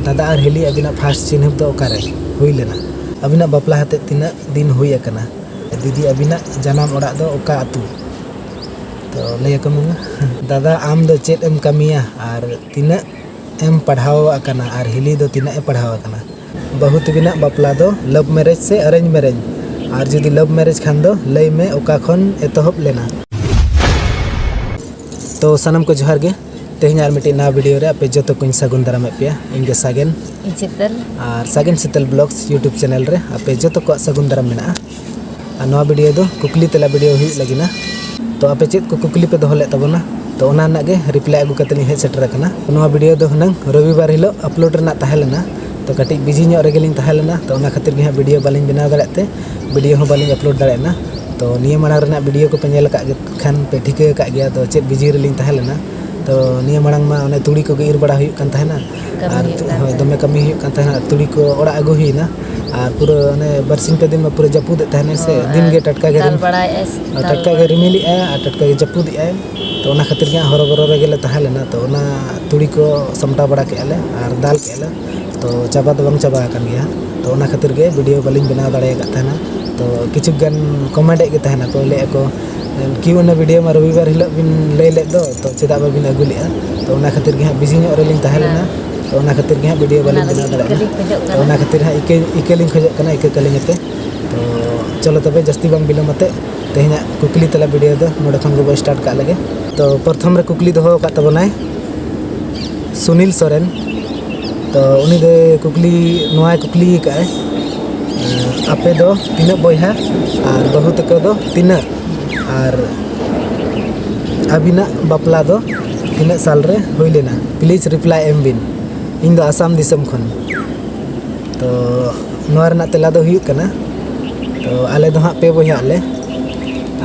दादा और हिली अबिना फास्ट चिन्ह तो ओकारे हुई लेना अबिना बापला हते तीना दिन हुई अकना दीदी अबिना जनाम ओड़ा दो ओका अतु तो लय को दादा आम दो चेत एम कमिया और तीना एम पढ़ाव अकना और हिली दो तीना ए पढ़ाव अकना बहुत बिना बापला दो लव मैरिज से अरेंज मैरिज और जुदी लव मैरिज खान दो लय में ओका खन एतहब लेना। तो सनम को जोहार गे तेहन आर मिट्टी ना वीडियो रे पे जो को सगुन दाराम पे इनके सागेन शीतल और सागेन शीतल ब्लॉग्स यूट्यूब चैनल रे पे जो को सगुन दाराम मेना और नवा वीडियो दो कुकली तेला वीडियो हुई लगिना तो आपे चेत को कुकली पे दोहले तबना तो ओना नागे रिप्लाई अगु कते हे सेटर कना नवा वीडियो दो हनंग रविवार हिलो अपलोड रना तहलेना तो कटी बिजी ᱧᱚᱜ ᱨᱮᱜᱮᱞᱤᱧ ᱛᱟᱦᱮᱸᱞᱮᱱᱟ तो ओना खातिर गे वीडियो बालिंग बनाव दाड़ेते वीडियो हो बालिंग अपलोड दाड़ेना तो निया मांग रेना वीडियो को पे नेल का खान पे ठिका का गया तो चेत बिजी रेलिंग तहलेना तो निया मांग मा ओने तुड़ी को ईर बड़ा हुई कान तहना और दमे कमी हुई कान तहना तुड़ी को ओड़ा अगु हुईना और पूरा ओने बरसिंग पे दिन में पूरा जपूद तहने से दिन गे टटका गे रिमिली आ टटका गे जपूद आ तो ओना खातिर गे हरबरो रेगेले तहलेना तो ओना तुड़ी को समटा बड़ा केले और दाल केले तो चाबा तो बंग चाबा kan gया तो ओना खातिर गे वीडियो बालिंग बनाव दाड़े का तहना तो किछु गन कमेंट के तहना को ले को कि ओना वीडियो में रविवार हिलो बिन ले ले दो तो चेदा बाबिन अगु लेआ तो ओना खातिर गे बिजी ᱧᱚᱜ रेलिंग तहलेना तो ओना खातिर गे वीडियो बालिंग बनाव दाड़े तो ओना खातिर हा इके लिंग खजक कना इके कलिंग पे तो चलो तबे जस्ती बंग बिलमते तेहना कुकली तला वीडियो दो नोडे खन गो स्टार्ट का लगे तो प्रथम रे कुकली दो का तबनाय सुनील सोरेन तो उनी दे कुकली नोआ कुकली का आपे दो तीना बयहा और बहु तक दो तीना और अबिना बापला दो तीना साल रे हुई लेना प्लीज रिप्लाई एम बिन इन दो आसाम दिसम खन तो नोआ रना तेला दो हुई कना तो आले दो हाँ पे बयहा आले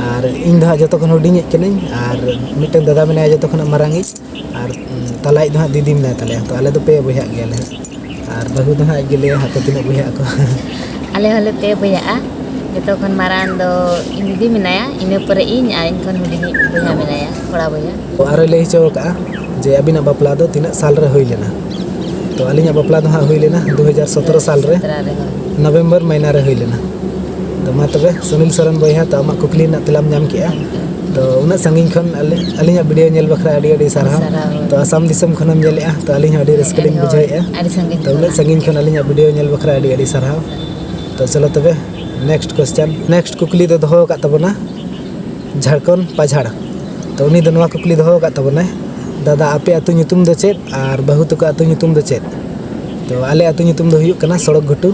और इन दो जो खन हुडिंग कनाई और मिटन दादा मेना जो खन मारांगी और तलाई दो दीदी मेना तले तो आले दो पे बयहा गेले और बहु दो गेले हाथ तीन बयहा को आले हले पे बयहा जो खन मारान दो इन दीदी मेनाया इन परे इन और इन खन हुडिंग बयहा मेनाया कोड़ा बयहा और ले चो का जे अबिना बापला दो तीन साल रे हुई लेना तो अलिया बापला दो हुई लेना 2017 साल रे नवंबर महीना रे हुई लेना तो मा तबे सुनील सोरेन बयहा तो आमा कुकली ना तेलाम नाम किया तो उना संगिन खन अलिया वीडियो नेल बखरा अडी सारा तो आसाम दिसम खनम नेलेआ तो अलिया अडी रस्कलिंग बुझाइया तो उना संगिन खन अलिया वीडियो नेल बखरा अडी सारा तो चलो तबे नेक्स्ट क्वेश्चन नेक्स्ट कुकली दो दोहो का तबना झारखंड पाझाड़ तो उनी दो नवा कुकली दोहो का तबना दादा आपे अतु ᱧᱩᱛᱩᱢ दो चेत और बहु तक अतु ᱧᱩᱛᱩᱢ दो चेत तो आले अतु ᱧᱩᱛᱩᱢ दो हुयुक कना सड़क घुटू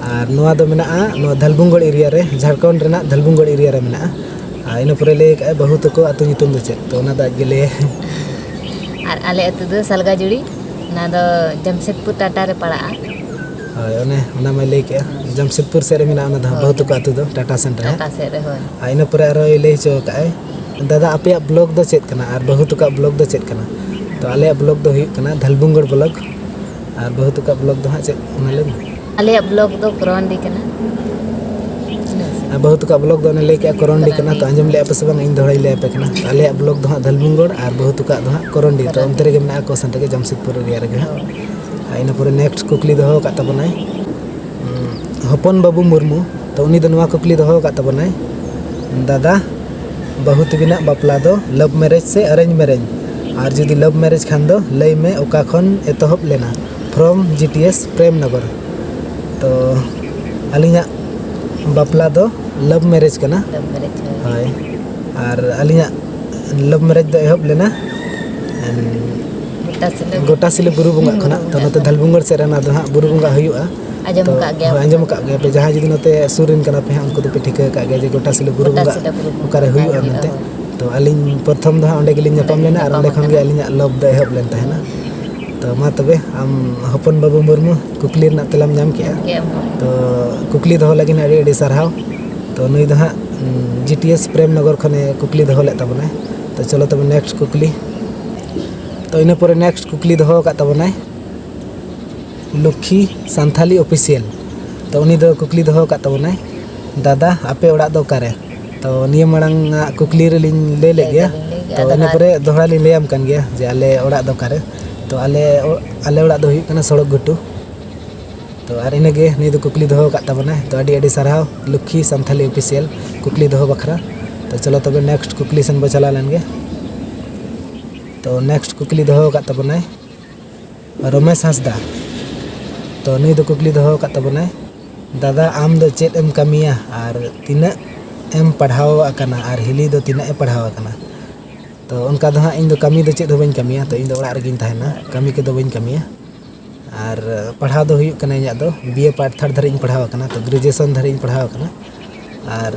और नवा दो मेना नवा धलबुंगड़ एरिया रे झारखंड रेना धलबुंगड़ एरिया रे मेना इन परे ले बहु तक अतु ᱧᱩᱛᱩᱢ दो चेत तो ओना दा गेले और आले अतु दो सलगा जुड़ी ना दो जमशेदपुर टाटा रे पड़ा हाय ओने ओना मै ले के जमशेदपुर से रे मेना ओना दा बहुत तक अतु दो टाटा सेंटर है टाटा से रे होय इन परे आरो ले चो का दादा आपे ब्लॉग दो चेत कना और बहुत का ब्लॉग दो चेत कना तो आले ब्लॉग दो हुई कना धलबुंगड़ ब्लॉग और बहुत का ब्लॉग दो हा चेत ओना ले आले ब्लॉग दो कोरोंडी कना बहुत का ब्लॉग दो ने लेके कोरोंडी कना तो अंजम ले आपे सब इन धड़ाई ले पे कना आले ब्लॉग दो हा धलबुंगड़ और बहुत का दो हा कोरोंडी तो अंतरे के मेना को संते के जमशेदपुर एरिया रे इन पूरे नेक्स्ट कुकली दो का तबनाय हपन बाबू मुर्मू तो उनी दो नवा कुकली दो का तबनाय दादा बहुत बिना बापला दो लव मैरिज से अरेंज मैरिज और जुदी लव मैरिज खान दो लय में ओका खन एतहब लेना फ्रॉम जीटीएस प्रेम नगर तो अलिया बापला दो लव मैरिज कना हाय और अलिया लव मैरिज दो एहब लेना गोटा सिले बुरु बंगा खना तो नते धलबुंगड़ से रेना दो हा बुरु बंगा हुयुआ आंजम का गया पे जहाँ जुदी नते सुरिन कना पे उनको तो पे ठिका का गया जे गोटा सिले बुरु बंगा ओकारे हुयुआ नते तो अलिन प्रथम दो ओंडे गेलिन ᱧᱟᱯᱟᱢ लेना और ओंडे खन गे अलिया लव दो एहब लेन तहना तो मा तबे आम हपन बाबू मुर्मू कुकली रना तेलाम नाम किया तो कुकली दो लगिन अडी अडी सारहाव तो नुई दो हा जीटीएस प्रेम नगर खने कुकली दो ले तबना तो चलो तबे नेक्स्ट कुकली तो इन पर नेक्स्ट कुकली दो का तबना लुखी सांथाली ऑफिशियल तो उनी दो कुकली दो का तबना दादा आपे ओड़ा दो कारे तो नियम मड़ांग कुकली रे ले ले गया तो इन पर दोहरा लिन लेम कन गया जे आले ओड़ा दो कारे तो तो आले ओड़ा दो हुयुग कना सड़क घुटू तो आर इनगे नी दो कुकली दोहो काट ताबना तो आडी साराव लुखी सान्थाली ऑफिशियल कुकली दोहो बखरा तो चलो तबे नेक्स्ट कुकली सन बो चला लेंगे तो नेक्स्ट कुकली दोहो काट ताबना रमेश हांसदा तो नी दो कुकली दोहो काट ताबना दादा आम दो चेत एम कमिया और तिना एम पढ़ाव आकना और हिली दो तिना ए पढ़ाव आकना तो उनका दो हाँ इन दो कमी दो चेत हो बइन कमिया तो इन दो ओड़ा रेगिन तहना कमी के दो बइन कमिया और पढ़ाव दो हुयुग कना इᱧᱟᱜ दो बीए पार्ट थर्ड धरे पढ़ाव आकना तो ग्रेजुएशन धरे पढ़ाव आकना और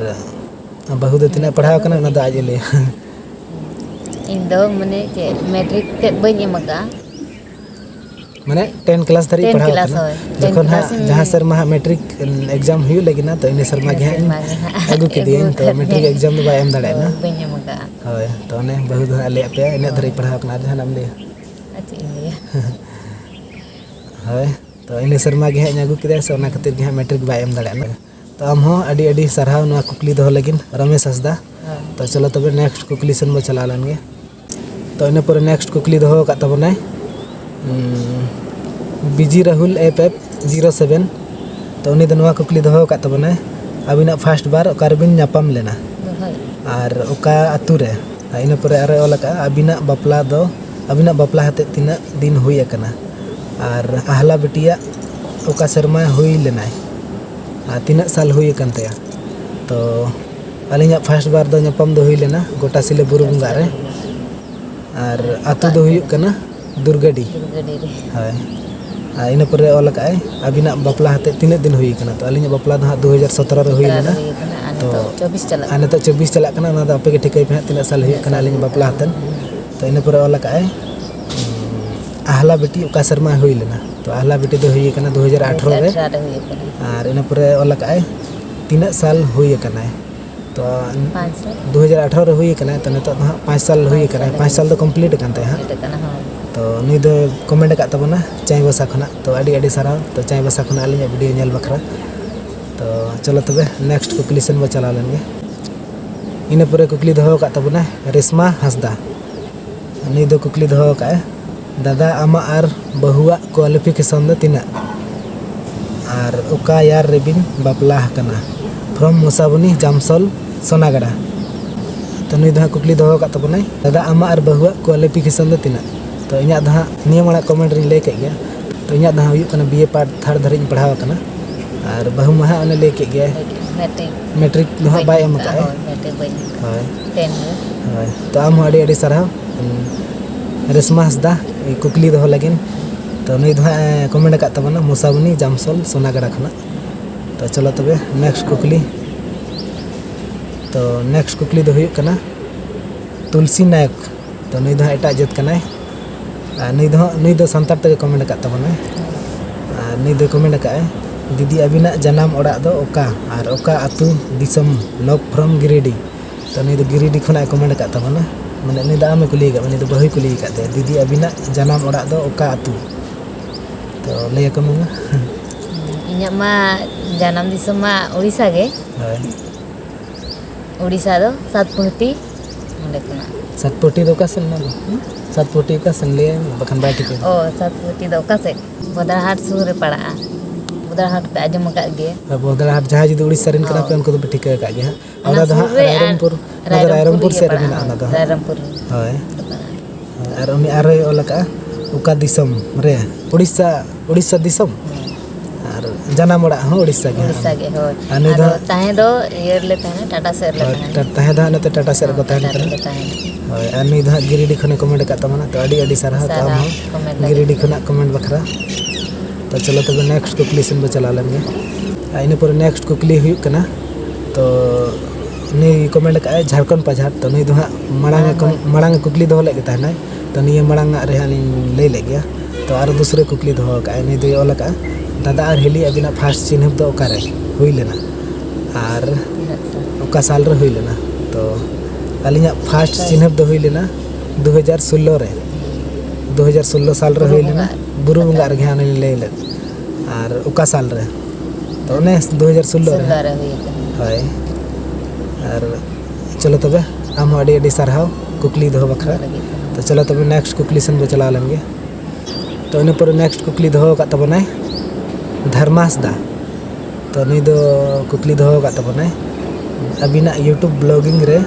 बहु दो तिना पढ़ाव आकना उना दो आज ले इन दो मने के मैट्रिक ते बइन एमका माने 10 क्लास धरे 10 पढ़ाव क्लास आकना होय जखन जहां सरमा मैट्रिक एग्जाम हुयुग लगिना तो इन सरमा गे अगु के दिन तो मैट्रिक एग्जाम दो बाय एम दाड़े ना बइन एमका होय तो ने बहु दो ले पे इन धरे पढ़ाव आकना जहां नाम ले अच्छा इंडिया हाय तो इन सरमा गे अगु के से ओना खातिर गे मैट्रिक बाय एम दाड़े ना तो आम हो अडी साराव ना कुकली दो लगिन रमेश हांसदा तो चलो तबे नेक्स्ट कुकली सन बो चला लेंगे तो इन पर नेक्स्ट कुकली दो का तबना बीजी राहुल FF07 तो उनी दो नवा कुकली दो का तबना अबिना फर्स्ट बार ओकारबिन नापाम लेना और ओका अतु रे इन पर आरे ओलका अबिना बापला हते तिना दिन हुई अकना और आहला बेटिया ओका शर्मा हुई लेना तीना साल हुई अकन तया तो अलिया फर्स्ट बार दो नापाम दो हुई लेना गोटा सिले बुरु बुंगा रे और अतु दो हुई कना दुर्गडी हाय इन पर ओलका अबिना बापला हते तीना दिन हुई कना तो अलिया बापला दो 2017 रे हुई लेना तो 24 चला आने तो 24 चला कना ना आपे के ठिकै पे तीना साल हुई कना अलिया बापला हतन तो इन पर ओलका आहला बेटी ओका शर्मा हुई लेना तो आहला बेटी दो हुई कना 2018 रे और इन पर ओलका तीना साल हुई कना तो 2018 रे हुई कना तो नेतो 5 साल हुई कना 5 साल तो कंप्लीट करते हैं तो नी दो कमेंट का तबना चाय बसा खना तो अडी साराव तो चाय बसा खना अलिया वीडियो नेल बखरा तो चलो तबे नेक्स्ट कुकली सन बो चला लेंगे इन पर कुकली दो का तबना रेशमा हांसदा नी दो कुकली दो का दादा आमा और बहुआ क्वालिफिकेशन दो तिना और ओका यार रेबिन बापला कना फ्रॉम मुसाबनी जामसल सोनागड़ा तो नी दो कुकली दो का तबना दादा आमा और बहुआ क्वालिफिकेशन दो तिना तो इñा दो नियम वाला कमेंट री ले के गया तो इñा दो हुयुग कना बीए पार्ट थर्ड धरे पढ़ाव कना और बहु महा ओने ले के गया मैट्रिक दो बाय एम का हाय तो आम अडी साराव रेशमा हांसदा कुकली दो लगिन तो नी दो कमेंट का तबना मुसाबनी जामसल सोनागड़ा खना तो चलो तबे नेक्स्ट कुकली दो हुयुग कना तुलसी नायक तो नी दो एटा जत कनाय नी दो संतार तक कमेंट का तबना नी दो कमेंट का दीदी अबिना जनाम ओड़ा दो ओका और ओका अतु दिसम लॉक फ्रॉम गिरिडी तो नी दो गिरिडी खना कमेंट का तबना माने नी दा में कुली का नी दो बहु कुली का दीदी अबिना जनाम ओड़ा दो ओका अतु तो लय को मंगा इña मा जानम दिसम मा ओडिसा गे ओडिसा दो सातपुटी ओंडे कना सातपुटी दो का सन ना सातपुटी का सन ले बखन बाटी के ओ सातपुटी दो का से बोदरहाट सुर रे पड़ा बोदरहाट पे आजम का गे बोदरहाट जहां जुदी उड़ीसा रिन कना पे उनको तो ठिका का गया और रायरंगपुर से रे ना ना रायरंगपुर होय और उनी आरो ओलका उका दिसम रे उड़ीसा दिसम और जाना मोड़ा हो उड़ीसा गे होय आनो ताहे दो ईयर ले ताहे टाटा से ले ताहे दा न टाटा से को ताहे होय आनी दा गिरिडी खने कमेंट का तमना तो अडी सारा तो हम गिरिडी खना कमेंट बखरा तो चलो तब नेक्स्ट कुकली सन बो चला लेंगे इन पर नेक्स्ट कुकली हुई कना तो नी कमेंट का झारखंड पछाड़ तो नी दो मड़ांग कुकली दो लेगे तहना तो नी मड़ांग रे हानी ले ले गया तो और दूसरे कुकली दो का नी दो ओलका दादा और हिली अबिना फर्स्ट चिन्ह तो ओकारे हुई लेना और ओका साल रे हुई लेना तो अलिया फर्स्ट चिन्ह दो हुई लेना 2016 रे 2016 साल रे हुई लेना बुरु बंगा रे हानी ले ले और ओका साल रे तो ने 2016 रे हाय और चलो तबे हम अडी साराव कुकली दो बखरा तो चलो तबे नेक्स्ट कुकली सन बो चला लेंगे तो इन पर नेक्स्ट कुकली दो का तबनाय धर्मासदा तो नी दो कुकली दो का तबनाय अबिना यूट्यूब ब्लॉगिंग रे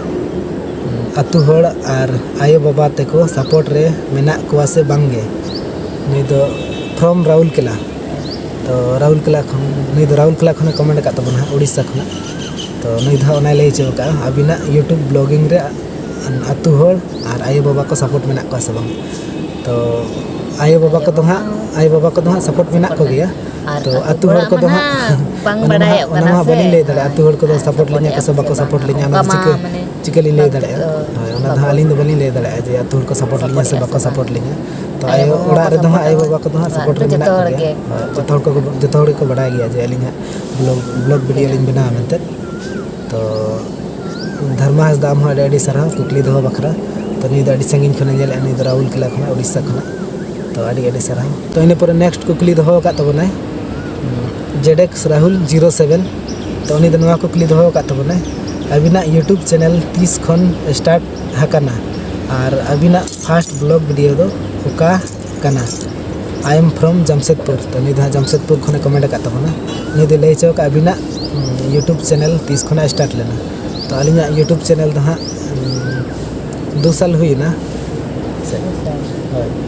अतु होड़ और आयो बाबा तेको सपोर्ट रे मेना कुआ से बांगे नी दो फ्रॉम राउरकेला तो राउरकेला खन नी दो राउरकेला खन कमेंट का तबना उड़ीसा खन तो नी दो ओना लई चोका अबिना यूट्यूब ब्लॉगिंग रे अतु होड़ और आयो बाबा को सपोर्ट मेना कुआ से बांग तो आयो बाबा को तो हाँ सपोर्ट मेना को गया तो अतु होड़ को तो हाँ बनी ले दड़े अतु होड़ को तो सपोर्ट लेने को सब को सपोर्ट लेने चिकली ले दड़े ओना धा अलिंग बनी ले दड़े जे अतु होड़ को सपोर्ट लेने सब को सपोर्ट लेने तो आयो ओड़ा रे तो हाँ आयो बाबा को तो हाँ सपोर्ट मेना को गया जतो होड़ को बड़ा गया जे अलिंग ब्लॉग वीडियो लिंग बना मेंते तो धर्मास दाम हो अड़ी सारा कुकली दो बखरा तो नी दा संगीन खन जेल नी दा राउरकेला खन उड़ीसा खन तो अड़ी सारा तो इन पर नेक्स्ट कुकली दो का तबनाय जेडेक्स राहुल 07 तो उनी दो कुकली दो का तबनाय अबिना यूट्यूब चैनल 30 खन स्टार्ट हकना और अबिना फर्स्ट ब्लॉग वीडियो दो ओका कना आई एम फ्रॉम जमशेदपुर तो नी दा जमशेदपुर खन कमेंट का तबना नी दे ले चौक अबिना यूट्यूब चैनल 30 खन स्टार्ट लेना तो अलिंगा यूट्यूब चैनल दो हाँ 2 साल हुई ना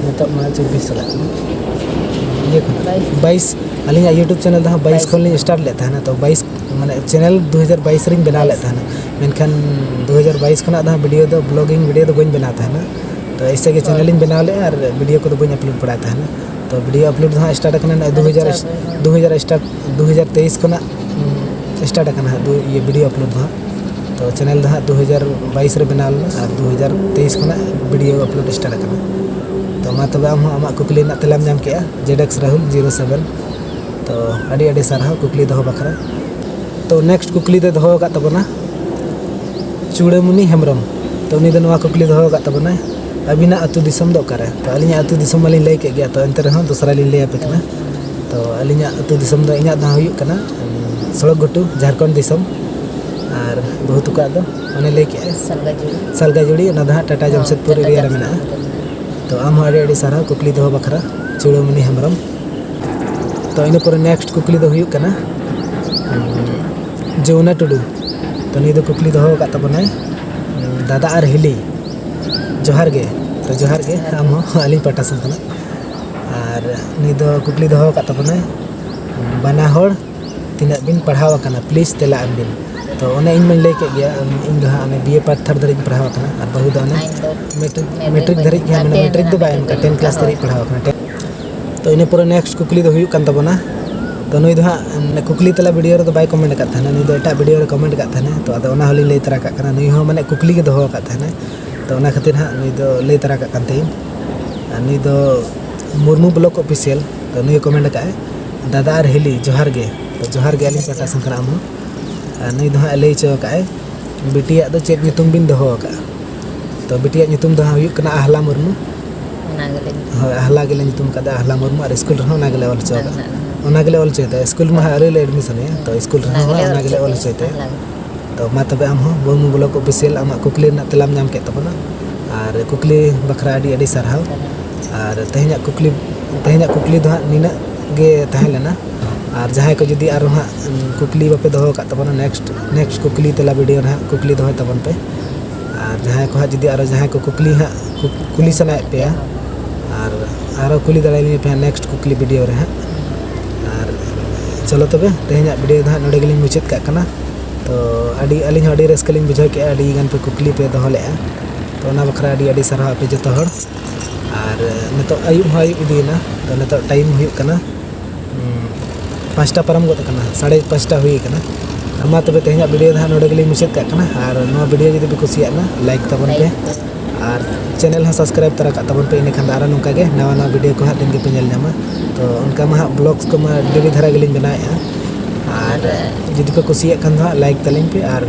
मतलब मा 24 साल ये 22 अलिंगा यूट्यूब चैनल दो 22 खन स्टार्ट लेता है ना तो 22 माने चैनल 2022 रिंग बना लेता है ना मेनखान 2022 खना दो वीडियो दो ब्लॉगिंग वीडियो दो बन बनाता है ना तो ऐसे के चैनल बना ले और वीडियो को तो बन अपलोड पड़ाता है ना तो वीडियो अपलोड दो स्टार्ट करना 2023 खना स्टार्ट करना ये वीडियो अपलोड दो तो चैनल दो 2022 रे बना और 2023 खना वीडियो अपलोड स्टार्ट करना तो मा तब आम आमा कुकली ना तेलाम नाम के जेडेक्स राहुल 07 तो अड़ी सारा कुकली दो बखरा तो नेक्स्ट कुकली दे दो का तबना चूड़ेमुनी हेम्ब्रम तो उनी दो कुकली दो का तबना अबिना अतु दिसम दो करे तो अलिया अतु दिसम वाली लई के गया तो अंतर रहो दूसरा ली ले पे तो अलिया अतु दिसम दो इना दा हुई कना सड़क गुटू झारखंड दिसम और बहुत का दो ओने ले के सलगा जुड़ी ओना दा टाटा जमशेदपुर एरिया रे मेना तो आम अड़ी सारा कुकली दो बखरा चूड़ेमुनी हेम्ब्रम तो इन पर नेक्स्ट कुकली दो हुई कना जौना टुडू तो नी दो कुकली दो का तबनाय दादा और हिली जोहार गे तो जोहार गे आम अली पाटा संकना और नी दो कुकली दो का तबनाय बना होड़ तीना बिन पढ़ावा कना प्लीज तेला एम बिन तो ओने इन मन ले के गया इन दो हाँ बीए पार्ट थर्ड धरी पढ़ावा कना और बहु दो मैट्रिक धरी के माने मैट्रिक दो बाय का 10 क्लास धरी पढ़ावा कना तो इन पर नेक्स्ट कुकली दो हुई कन तबना तो नुई दो हाँ कुकली तला वीडियो रे तो बाय कमेंट का था नुई दो एटा वीडियो रे कमेंट का था तो आदो ओना होली ले तरा का कना नुई हो माने कुकली के दो का था तो ओना खातिर हाँ नुई दो ले तरा का कानते नुई दो मुर्मू ब्लॉग ऑफिशियल तो नुई कमेंट का दादा और हिली जोहार गे तो जोहार गे अली पाटा संकरा आम नुई दो हाँ ले चो का बिटिया दो चेक नितुम बिन दो का तो बिटिया नितुम दो हाँ हुई कना आहला मुर्मू आहला गेले नितुम का आहला मुर्मू और स्कूल रहो ना गेले ऑल चो ओना गेले ऑल चोते स्कूल में अरे एडमिशन है तो स्कूल रहो ना गेले ऑल चोते तो मा तबे आम हो मुर्मू ब्लॉग ऑफिशियल आमा कुकली ना तेलाम नाम के तबना और कुकली बखरा अड़ी सारहाव और तेहना कुकली दो हाँ नीना गे तहन लेना और जहाँ को जुदी आरो हाँ कुकली बापे दो का तबना नेक्स्ट कुकली तेला वीडियो हाँ कुकली दो तबन पे और जहाँ को हाँ जुदी आरो जहाँ को कुकली हाँ कुली सनाए पे और आरो कुली दाड़ी पे नेक्स्ट कुकली वीडियो रे हाँ और चलो तबे तेहना वीडियो हाँ नोडे गेलिंग मुचाद का कना तो अड़ी अलिंग अड़ी रस्कलिंग बुझाव के अड़ी गान पे कुकली पे दो लेआ तो ओना बखरा अड़ी सारा पे जतो हड़ और नितो आयुब इदीना तो नितो टाइम हुई कना 5टा परम गत कना 5:30 हुई कना मा तबे तेहना वीडियो हाँ नोडे गेलिंग मुचाद का कना और नो वीडियो जदि पे कुसिया ना लाइक तबन पे और चैनल हाँ सब्सक्राइब तरा का तबन पे इन खान आरो नोका गे नवा वीडियो को हाँ दिन के पे नेल नामा तो उनका मा ब्लॉग्स को मा डेली धारा गेलिंग बनाए और जदि पे कुसिया खान हाँ लाइक तलिंग पे और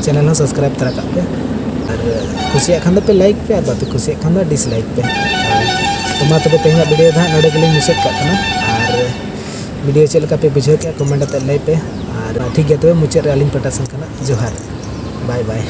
चैनल हाँ सब्सक्राइब तरा का पे और कुसिया खान पे लाइक पे और बापे कुसिया खान डिसलाइक पे तो मा तबे तेहना वीडियो हाँ नोडे गेलिंग मुचाद का और वीडियो चल का पे बुझे के कमेंट ते लय पे और ठीक है तो मुचाद रे अलिंग पटा संकना जोहार बाय बाय।